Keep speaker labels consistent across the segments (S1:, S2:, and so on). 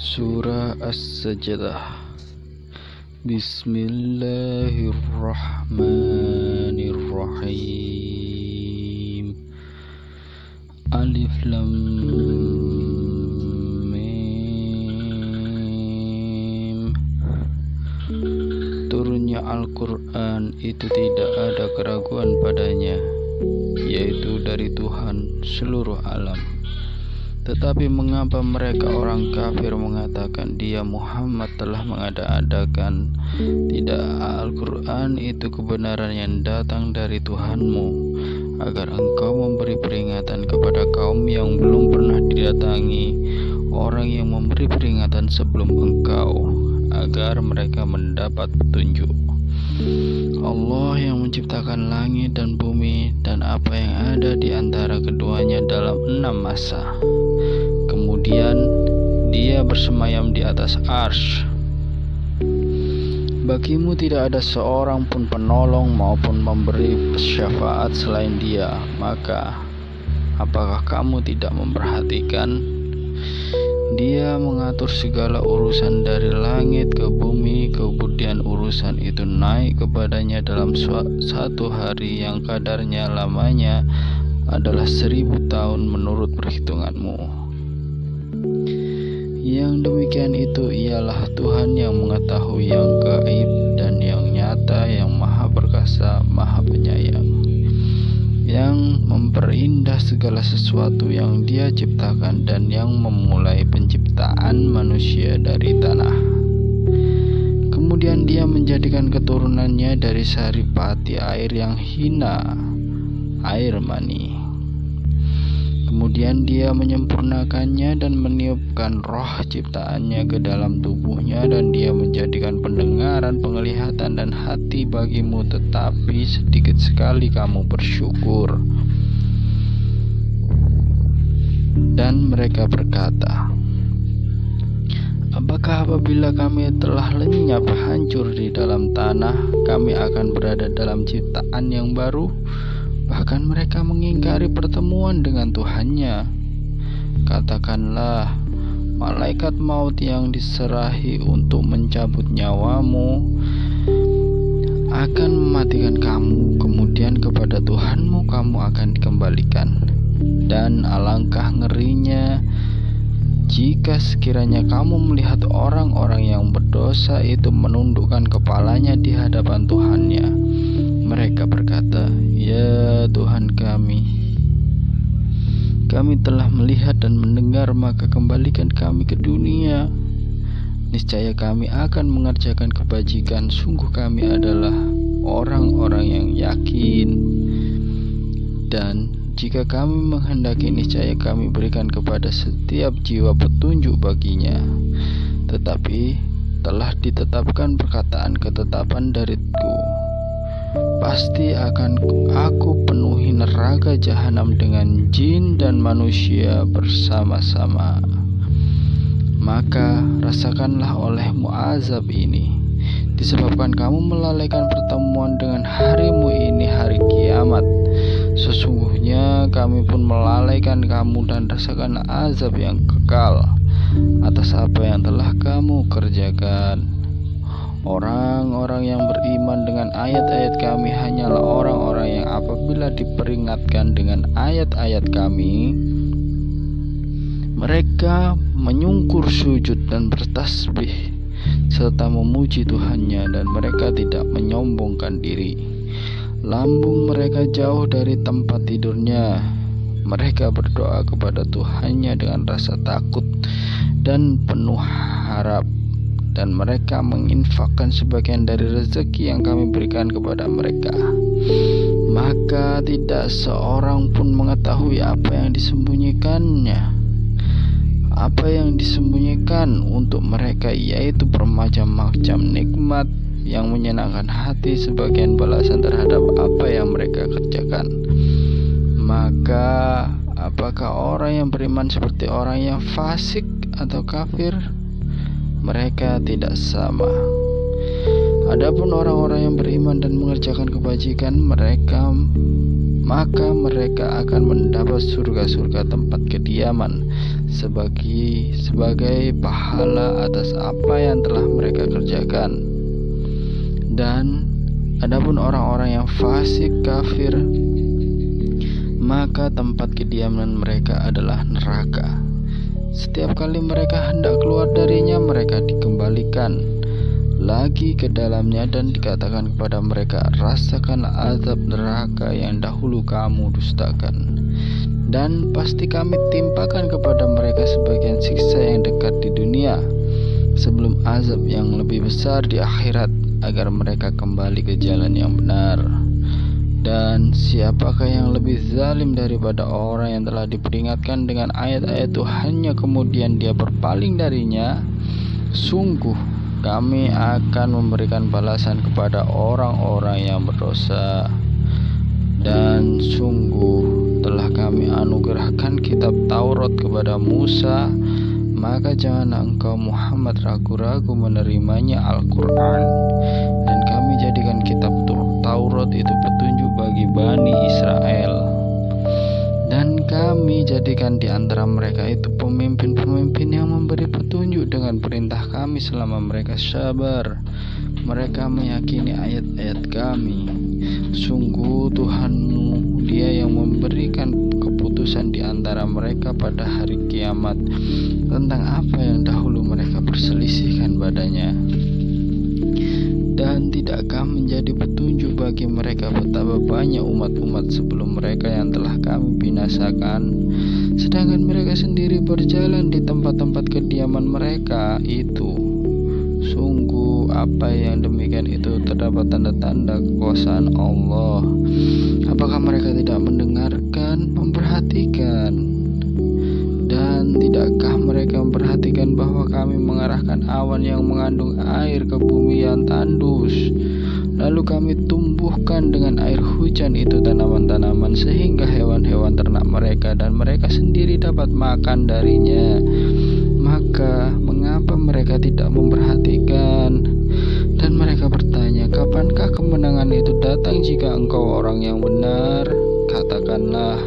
S1: Surah As-Sajdah. Bismillahirrahmanirrahim. Alif Lam Mim. Turunnya Al-Quran itu tidak ada keraguan padanya, yaitu dari Tuhan seluruh alam. Tetapi mengapa mereka orang kafir mengatakan dia Muhammad telah mengada-adakan? Tidak, Al-Quran itu kebenaran yang datang dari Tuhanmu, agar engkau memberi peringatan kepada kaum yang belum pernah didatangi orang yang memberi peringatan sebelum engkau, agar mereka mendapat petunjuk. Allah yang menciptakan langit dan bumi dan apa yang ada di antara keduanya dalam 6 masa. Kemudian dia bersemayam di atas arsy. Bagimu tidak ada seorang pun penolong maupun memberi syafaat selain dia. Maka apakah kamu tidak memperhatikan? Dia mengatur segala urusan dari langit ke bumi, kemudian urusan itu naik kepadanya dalam satu hari yang kadarnya lamanya adalah 1000 tahun menurut perhitunganmu. Yang demikian itu ialah Tuhan yang mengetahui yang gaib dan yang nyata, yang maha perkasa, maha penyayang, yang memperindah segala sesuatu yang dia ciptakan dan yang memulai penciptaan manusia dari tanah. Kemudian dia menjadikan keturunannya dari saripati air yang hina, air mani. Kemudian dia menyempurnakannya dan meniupkan roh ciptaannya ke dalam tubuhnya, dan dia menjadikan pendengaran, penglihatan, dan hati bagimu, tetapi sedikit sekali kamu bersyukur. Dan mereka berkata, apakah apabila kami telah lenyap hancur di dalam tanah, kami akan berada dalam ciptaan yang baru? Bahkan mereka mengingkari pertemuan dengan Tuhannya. Katakanlah, malaikat maut yang diserahi untuk mencabut nyawamu akan mematikan kamu, kemudian kepada Tuhanmu kamu akan dikembalikan. Dan alangkah ngerinya jika sekiranya kamu melihat orang-orang yang berdosa itu menundukkan kepalanya di hadapan Tuhannya. Mereka berkata, ya Tuhan kami telah melihat dan mendengar, maka kembalikan kami ke dunia. Niscaya kami akan mengerjakan kebajikan. Sungguh kami adalah orang-orang yang yakin. Dan jika kami menghendaki, niscaya kami berikan kepada setiap jiwa petunjuk baginya. Tetapi telah ditetapkan perkataan ketetapan dariku, pasti akan aku penuhi neraka jahanam dengan jin dan manusia bersama-sama. Maka rasakanlah olehmu azab ini, disebabkan kamu melalaikan pertemuan dengan harimu ini, hari kiamat. Sesungguhnya kami pun melalaikan kamu, dan rasakan azab yang kekal atas apa yang telah kamu kerjakan. Orang-orang yang beriman dengan ayat-ayat kami hanyalah orang-orang yang apabila diperingatkan dengan ayat-ayat kami, mereka menyungkur sujud dan bertasbih serta memuji Tuhannya, dan mereka tidak menyombongkan diri. Lambung mereka jauh dari tempat tidurnya. Mereka berdoa kepada Tuhannya dengan rasa takut dan penuh harap, dan mereka menginfakkan sebagian dari rezeki yang kami berikan kepada mereka. Maka tidak seorang pun mengetahui apa yang disembunyikannya. Apa yang disembunyikan untuk mereka, yaitu bermacam-macam nikmat yang menyenangkan hati, sebagian balasan terhadap apa yang mereka kerjakan. Maka apakah orang yang beriman seperti orang yang fasik atau kafir? Mereka tidak sama. Adapun orang-orang yang beriman dan mengerjakan kebajikan, mereka maka mereka akan mendapat surga-surga tempat kediaman sebagai pahala atas apa yang telah mereka kerjakan. Dan adapun orang-orang yang fasik kafir, maka tempat kediaman mereka adalah neraka. Setiap kali mereka hendak keluar darinya, mereka dikembalikan lagi ke dalamnya dan dikatakan kepada mereka, rasakan azab neraka yang dahulu kamu dustakan, dan pasti kami timpakan kepada mereka sebagian siksa yang dekat di dunia sebelum azab yang lebih besar di akhirat, agar mereka kembali ke jalan yang benar. Dan siapakah yang lebih zalim daripada orang yang telah diperingatkan dengan ayat-ayat Tuhannya kemudian dia berpaling darinya? Sungguh kami akan memberikan balasan kepada orang-orang yang berdosa. Dan sungguh telah kami anugerahkan kitab Taurat kepada Musa, maka janganlah engkau Muhammad ragu-ragu menerimanya Al-Quran. Dan kami jadikan kitab Taurat itu petunjuk bagi Bani Israel, dan kami jadikan di antara mereka itu pemimpin-pemimpin yang memberi petunjuk dengan perintah kami selama mereka sabar. Mereka meyakini ayat-ayat kami. Sungguh Tuhanmu, Dia yang memberikan keputusan di antara mereka pada hari kiamat tentang apa yang dahulu mereka perselisihkan padanya. Dan tidakkah menjadi petunjuk bagi mereka betapa banyak umat-umat sebelum mereka yang telah kami binasakan, sedangkan mereka sendiri berjalan di tempat-tempat kediaman mereka itu. Sungguh apa yang demikian itu terdapat tanda-tanda kekuasaan Allah. Apakah mereka tidak mendengarkan, memperhatikan? Dan tidakkah mereka memperhatikan bahwa kami mengarahkan awan yang mengandung air ke bumi yang tandus, lalu kami tumbuhkan dengan air hujan itu tanaman-tanaman sehingga hewan-hewan ternak mereka dan mereka sendiri dapat makan darinya? Maka mengapa mereka tidak memperhatikan? Dan mereka bertanya, kapankah kemenangan itu datang jika engkau orang yang benar? Katakanlah,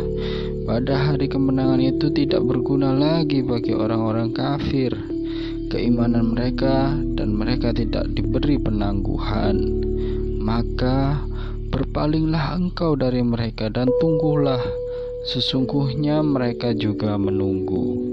S1: pada hari kemenangan itu tidak berguna lagi bagi orang-orang kafir keimanan mereka, dan mereka tidak diberi penangguhan. Maka berpalinglah engkau dari mereka dan tunggulah, sesungguhnya mereka juga menunggu.